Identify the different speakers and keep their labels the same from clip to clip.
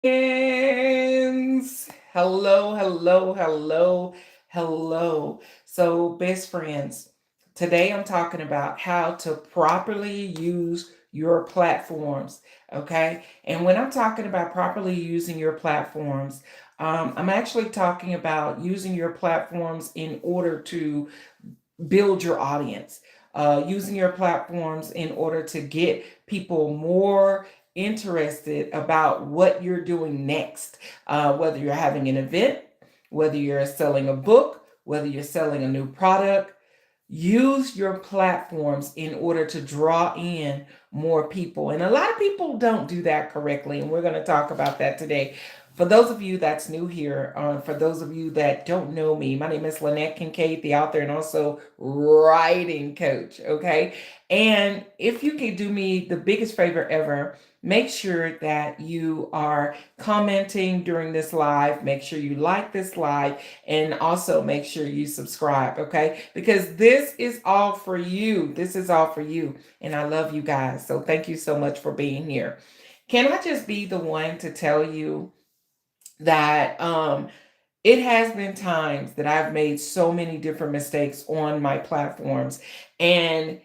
Speaker 1: Friends. Hello, hello, hello, hello. So, best friends, today I'm talking about how to properly use your platforms. Okay. And when I'm talking about properly using your platforms, I'm actually talking about using your platforms in order to build your audience, using your platforms in order to get people more interested about what you're doing next, whether you're having an event, whether you're selling a book, whether you're selling a new product. Use your platforms in order to draw in more people. And a lot of people don't do that correctly. And we're going to talk about that today. For those of you that's new here, for those of you that don't know me, my name is Lynette Kincaid, the author and also writing coach. Okay. And if you can do me the biggest favor ever, make sure that you are commenting during this live. Make sure you like this live and also make sure you subscribe. Okay. Because this is all for you. This is all for you. And I love you guys. So thank you so much for being here. Can I just be the one to tell you that it has been times that I've made so many different mistakes on my platforms. And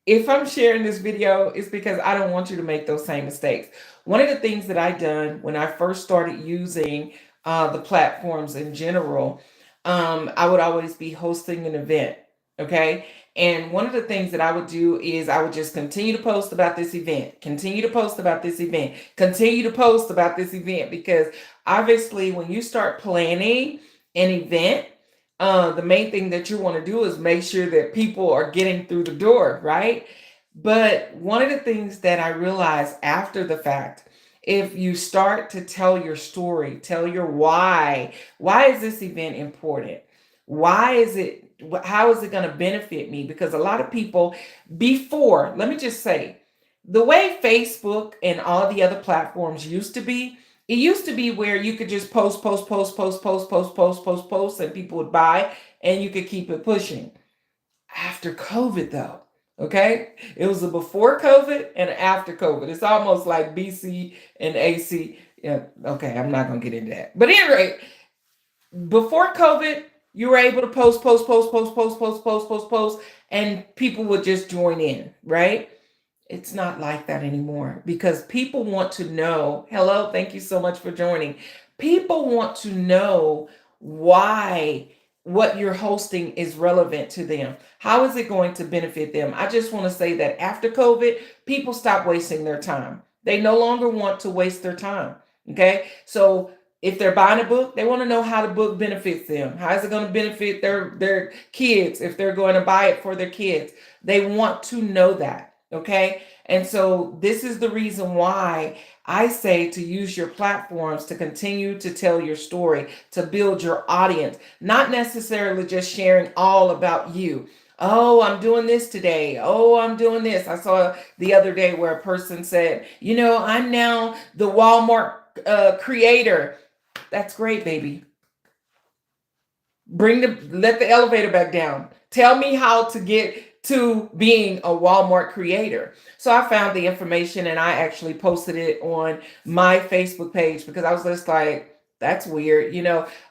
Speaker 1: if I'm sharing this video, it's because I don't want you to make those same mistakes. One of the things that I done when I first started using the platforms in general, I would always be hosting an event. Okay. And one of the things that I would do is I would just continue to post about this event, continue to post about this event, continue to post about this event, because obviously when you start planning an event, the main thing that you want to do is make sure that people are getting through the door, right? But one of the things that I realized after the fact, if you start to tell your story, tell your why is this event important? Why is it, how is it going to benefit me? Because a lot of people before, let me just say, the way Facebook and all the other platforms used to be, it used to be where you could just post, and people would buy and you could keep it pushing. After COVID, though, okay, it was a before COVID and after COVID. It's almost like BC and AC. Yeah, okay, I'm not gonna get into that. But anyway, before COVID, you were able to post, and people would just join in, right? It's not like that anymore because people want to know. Hello, thank you so much for joining. People want to know why what you're hosting is relevant to them. How is it going to benefit them? I just want to say that after COVID, people stop wasting their time. They no longer want to waste their time. Okay. So if they're buying a book, they want to know how the book benefits them. How is it going to benefit their kids if they're going to buy it for their kids? They want to know that. Okay. And so this is the reason why I say to use your platforms to continue to tell your story, to build your audience, not necessarily just sharing all about you. Oh, I'm doing this today. Oh, I'm doing this. I saw the other day where a person said, I'm now the Walmart creator. That's great, baby. Let the elevator back down. Tell me how to get to being a Walmart creator. So I found the information and I actually posted it on my Facebook page because I was just like, that's weird.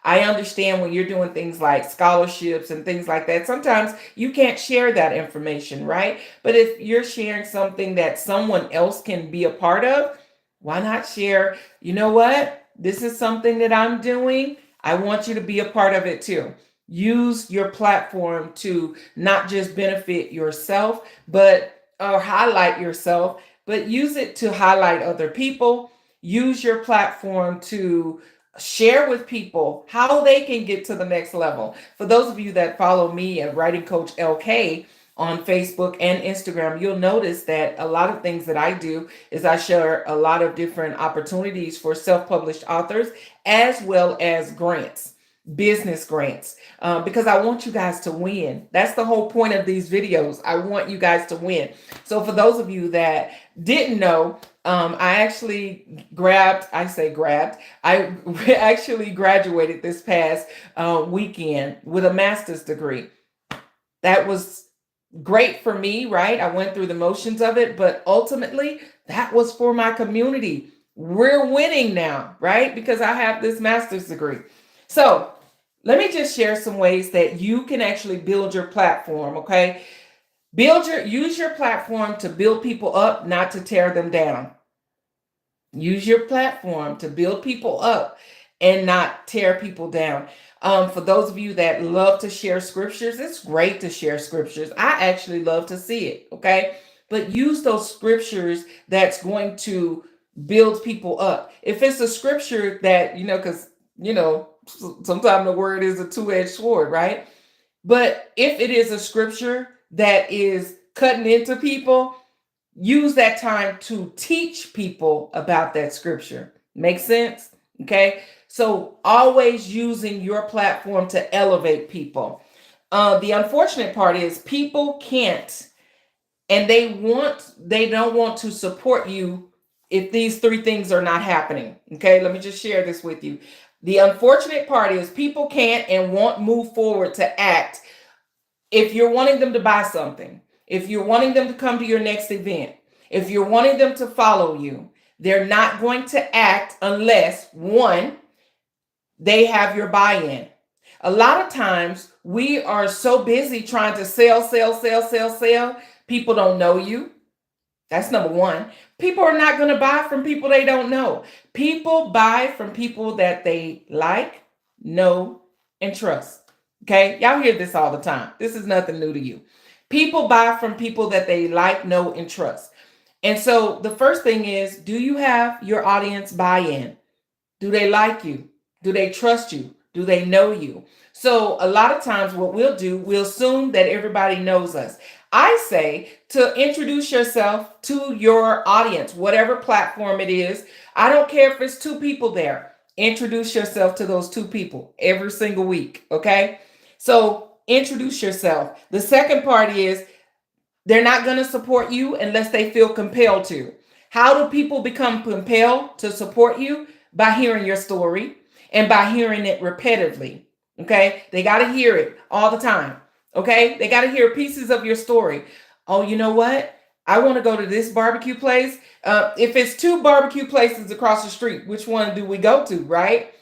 Speaker 1: I understand when you're doing things like scholarships and things like that. Sometimes you can't share that information, right? But if you're sharing something that someone else can be a part of, why not share? You know what? This is something that I'm doing. I want you to be a part of it too. Use your platform to not just benefit yourself, but or highlight yourself, but use it to highlight other people. Use your platform to share with people how they can get to the next level. For those of you that follow me at Writing Coach LK on Facebook and Instagram, you'll notice that a lot of things that I do is I share a lot of different opportunities for self-published authors as well as grants, business grants, because I want you guys to win. That's the whole point of these videos. I want you guys to win. So for those of you that didn't know, I actually I actually graduated this past weekend with a master's degree. That was great for me, right? I went through the motions of it, but ultimately that was for my community. we're winning now, right? Because I have this master's degree. So let me just share some ways that you can actually build your platform, okay? Use your platform to build people up, not to tear them down. Use your platform to build people up and not tear people down. For those of you that love to share scriptures, it's great to share scriptures. I actually love to see it, okay? But use those scriptures that's going to build people up. If it's a scripture that, because, sometimes the word is a two-edged sword, right? But if it is a scripture that is cutting into people, use that time to teach people about that scripture. Make sense? Okay. So always using your platform to elevate people. The unfortunate part is people can't, and they don't want to support you if these three things are not happening. Okay. Let me just share this with you. The unfortunate part is people can't and won't move forward to act if you're wanting them to buy something, if you're wanting them to come to your next event, if you're wanting them to follow you, they're not going to act unless, one, they have your buy-in. A lot of times we are so busy trying to sell. People don't know you. That's number one. People are not going to buy from people they don't know. People buy from people that they like, know, and trust. Okay? Y'all hear this all the time. This is nothing new to you. People buy from people that they like, know, and trust. And so the first thing is, do you have your audience buy in? Do they like you? Do they trust you? Do they know you? So a lot of times what we'll do, we'll assume that everybody knows us. I say to introduce yourself to your audience, whatever platform it is. I don't care if it's two people there. Introduce yourself to those two people every single week, okay? So introduce yourself. The second part is they're not going to support you unless they feel compelled to. How do people become compelled to support you? By hearing your story and by hearing it repetitively. Okay? They got to hear it all the time. Okay? They got to hear pieces of your story. Oh, you know what? I want to go to this barbecue place. If it's two barbecue places across the street, which one do we go to, right?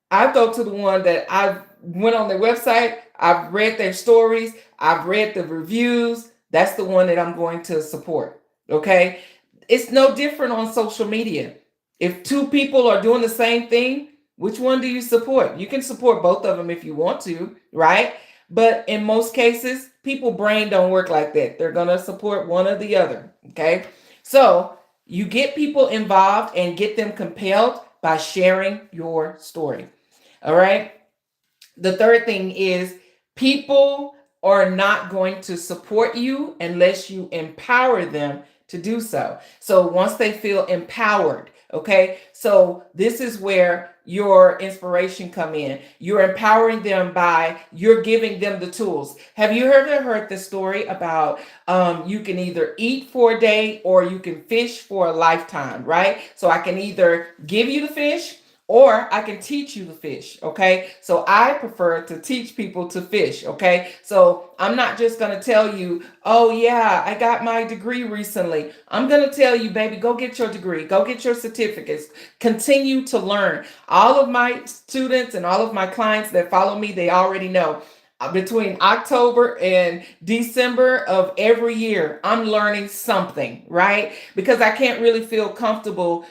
Speaker 1: I go to the one that I went on their website. I've read their stories. I've read the reviews. That's the one that I'm going to support. Okay. It's no different on social media. If two people are doing the same thing, which one do you support? You can support both of them if you want to, right? But in most cases, people brain don't work like that. They're going to support one or the other. Okay. So you get people involved and get them compelled by sharing your story. All right. The third thing is people are not going to support you unless you empower them to do so. So once they feel empowered, okay? So this is where your inspiration come in. You're empowering them by you're giving them the tools. Have you ever heard the story about you can either eat for a day or you can fish for a lifetime, right? So I can either give you the fish or I can teach you to fish, okay? So I prefer to teach people to fish, okay? So I'm not just going to tell you, oh yeah, I got my degree recently. I'm going to tell you, baby, go get your degree, go get your certificates, continue to learn. All of my students and all of my clients that follow me, they already know. Between October and December of every year, I'm learning something, right? Because I can't really feel comfortable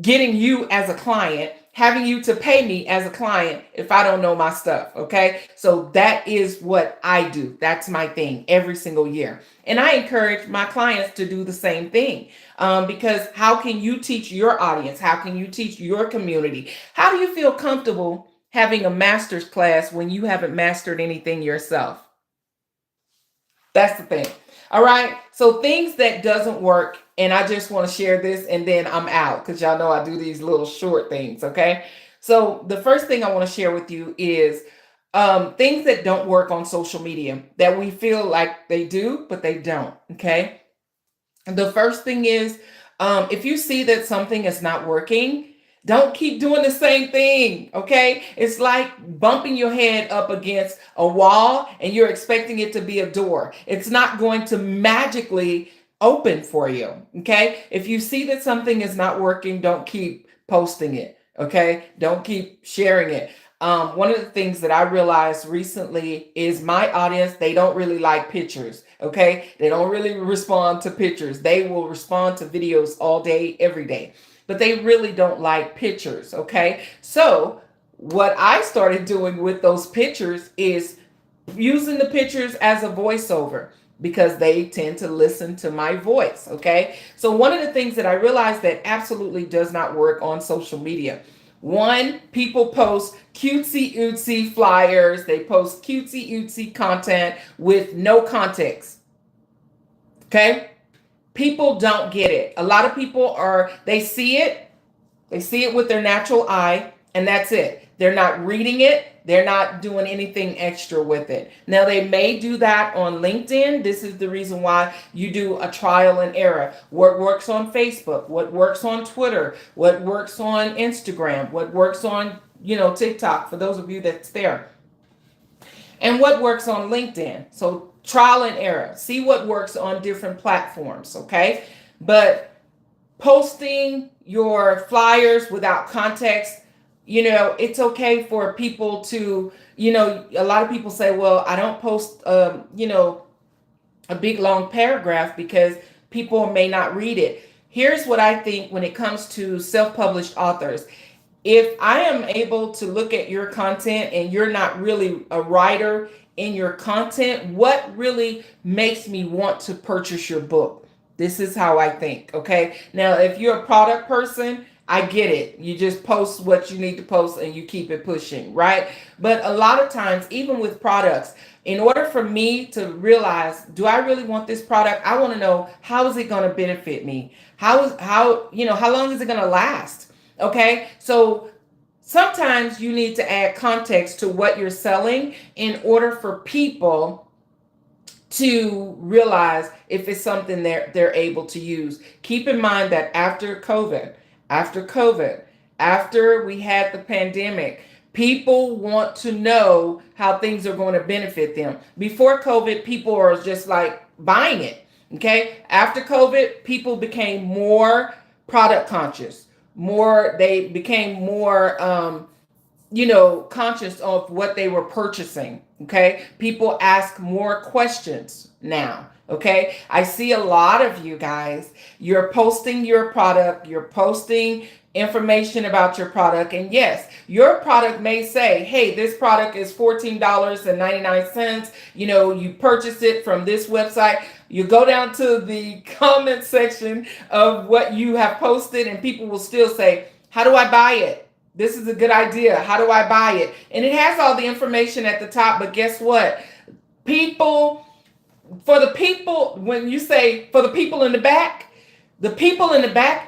Speaker 1: getting you as a client, having you to pay me as a client if I don't know my stuff. Okay. So that is what I do. That's my thing every single year. And I encourage my clients to do the same thing. Because how can you teach your audience? How can you teach your community? How do you feel comfortable having a master's class when you haven't mastered anything yourself? That's the thing. All right. So things that doesn't work, and I just want to share this and then I'm out because y'all know I do these little short things. Okay. So the first thing I want to share with you is things that don't work on social media that we feel like they do, but they don't. Okay. The first thing is if you see that something is not working, don't keep doing the same thing. Okay. It's like bumping your head up against a wall and you're expecting it to be a door. It's not going to magically open for you. Okay. If you see that something is not working, don't keep posting it. Okay. Don't keep sharing it. One of the things that I realized recently is my audience, they don't really like pictures. Okay. They don't really respond to pictures. They will respond to videos all day, every day, but they really don't like pictures. Okay. So, what I started doing with those pictures is using the pictures as a voiceover because they tend to listen to my voice. Okay. So, one of the things that I realized that absolutely does not work on social media. One, people post cutesy ootsy flyers, they post cutesy ootsy content with no context. Okay. People don't get it. A lot of people they see it with their natural eye, and that's it. They're not reading it. They're not doing anything extra with it. Now, they may do that on LinkedIn. This is the reason why you do a trial and error. What works on Facebook? What works on Twitter? What works on Instagram? What works on, TikTok, for those of you that's there. And what works on LinkedIn. So, trial and error. See what works on different platforms, okay? But posting your flyers without context, it's okay for people to, a lot of people say, well, I don't post, a big long paragraph because people may not read it. Here's what I think when it comes to self-published authors. If I am able to look at your content and you're not really a writer in your content, what really makes me want to purchase your book? This is how I think. Okay. Now, if you're a product person, I get it. You just post what you need to post and you keep it pushing, right? But a lot of times, even with products, in order for me to realize, do I really want this product? I want to know, how is it going to benefit me? How long is it going to last? Okay. So sometimes you need to add context to what you're selling in order for people to realize if it's something they're able to use. Keep in mind that after COVID, after we had the pandemic, people want to know how things are going to benefit them. Before COVID, people are just like buying it. Okay. After COVID, people became more product conscious. They became more, conscious of what they were purchasing. Okay. People ask more questions now. Okay. I see a lot of you guys, you're posting your product, you're posting information about your product. And yes, your product may say, hey, this product is $14.99. You purchase it from this website. You go down to the comment section of what you have posted, and people will still say, how do I buy it? This is a good idea. How do I buy it? And it has all the information at the top. But guess what? When you say for the people in the back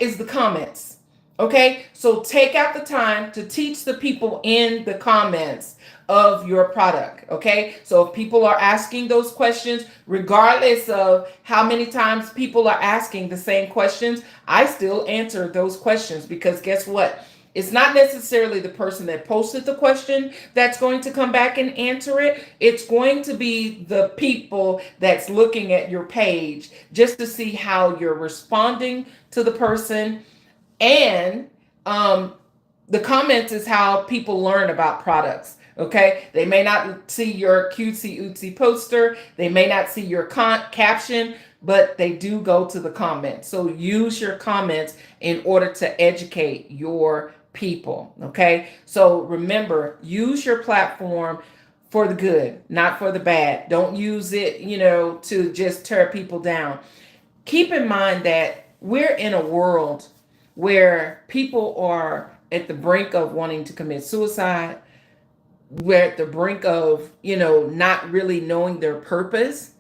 Speaker 1: is the comments. Okay, so take out the time to teach the people in the comments of your product. Okay, so if people are asking those questions, regardless of how many times people are asking the same questions, I still answer those questions, because guess what? It's not necessarily the person that posted the question that's going to come back and answer it. It's going to be the people that's looking at your page just to see how you're responding to the person. And the comments is how people learn about products. Okay, they may not see your cutesy ootsy poster, they may not see your caption, but they do go to the comments. So use your comments in order to educate your people. Okay, so remember, use your platform for the good, not for the bad. Don't use it, to just tear people down. Keep in mind that we're in a world where people are at the brink of wanting to commit suicide. We're at the brink of, not really knowing their purpose.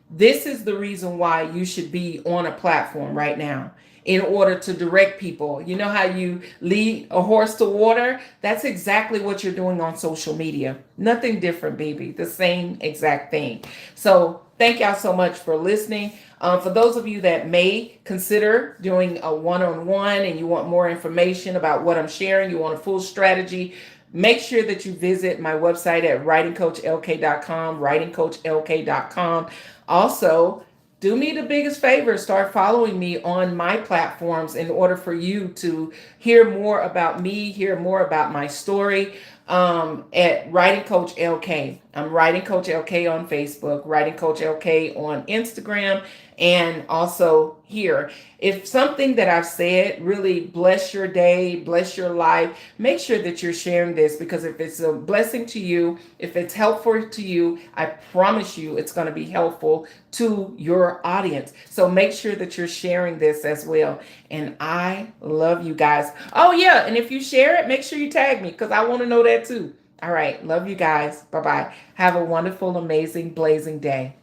Speaker 1: This is the reason why you should be on a platform right now, in order to direct people. You know how you lead a horse to water? That's exactly what you're doing on social media. Nothing different, baby. The same exact thing. So thank y'all so much for listening. For those of you that may consider doing a one-on-one and you want more information about what I'm sharing, you want a full strategy, make sure that you visit my website at writingcoachlk.com, writingcoachlk.com. Also, do me the biggest favor, start following me on my platforms in order for you to hear more about me, hear more about my story. At Writing Coach LK. I'm Writing Coach LK on Facebook, Writing Coach LK on Instagram, and also here. If something that I've said really bless your day, bless your life, make sure that you're sharing this, because if it's a blessing to you, if it's helpful to you, I promise you it's going to be helpful to your audience. So make sure that you're sharing this as well. And I love you guys. Oh, yeah. And if you share it, make sure you tag me, because I want to know that too. All right. Love you guys. Bye bye. Have a wonderful, amazing, blazing day.